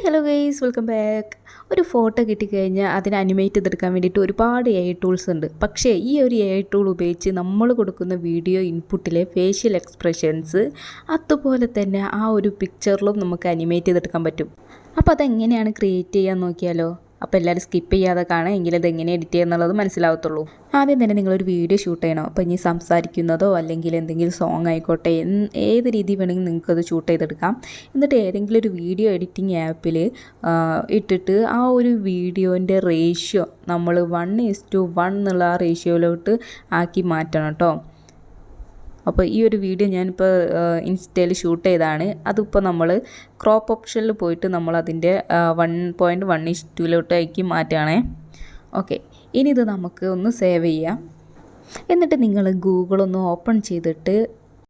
Hello guys, welcome back. ഒരു photo കിട്ടിക്കഴിഞ്ഞാൽ അതിനെ അനിമേറ്റ് ചെയ്തെടുക്കാൻ വേണ്ടിയിട്ട് ഒരുപാട് AI ടൂൾസ് ഉണ്ട്. പക്ഷേ ഈ ഒരു AI ടൂൾ ഉപയോഗിച്ച് നമ്മൾ കൊടുക്കുന്ന വീഡിയോ ഇൻപുട്ടിലെ ഫേഷ്യൽ എക്സ്പ്രഷൻസ് അതുപോലെ തന്നെ ആ ഒരു പിക്ചറിലും നമുക്ക് അനിമേറ്റ് ചെയ്തെടുക്കാൻ പറ്റും. അപ്പോൾ അതെങ്ങനെയാണ് ക്രിയേറ്റ് ചെയ്യാൻ നോക്കിയാലോ? അപ്പോൾ എല്ലാവരും സ്കിപ്പ് ചെയ്യാതെ കാണാം, എങ്കിലും അത് എങ്ങനെ എഡിറ്റ് ചെയ്യുക എന്നുള്ളത് മനസ്സിലാവത്തുള്ളൂ. ആദ്യം തന്നെ നിങ്ങളൊരു വീഡിയോ ഷൂട്ട് ചെയ്യണം. അപ്പോൾ ഇനി സംസാരിക്കുന്നതോ അല്ലെങ്കിൽ എന്തെങ്കിലും സോങ് ആയിക്കോട്ടെ, ഏത് രീതി വേണമെങ്കിൽ നിങ്ങൾക്കത് ഷൂട്ട് ചെയ്തെടുക്കാം. എന്നിട്ട് ഏതെങ്കിലും ഒരു വീഡിയോ എഡിറ്റിംഗ് ആപ്പിൽ ഇട്ടിട്ട് ആ ഒരു വീഡിയോൻ്റെ റേഷ്യോ നമ്മൾ 1:1 എന്നുള്ള ആ റേഷ്യോയിലോട്ട് ആക്കി മാറ്റണം കേട്ടോ. അപ്പോൾ ഈ ഒരു വീഡിയോ ഞാനിപ്പോൾ ഇൻസ്റ്റയിൽ ഷൂട്ട് ചെയ്തതാണ്. അതിപ്പോൾ നമ്മൾ ക്രോപ്പ് ഓപ്ഷനിൽ പോയിട്ട് നമ്മളതിൻ്റെ 1:1:2 ആക്കി മാറ്റുകയാണേ. ഓക്കെ, ഇനി ഇത് നമുക്ക് ഒന്ന് സേവ് ചെയ്യാം. എന്നിട്ട് നിങ്ങൾ ഗൂഗിളൊന്ന് ഓപ്പൺ ചെയ്തിട്ട്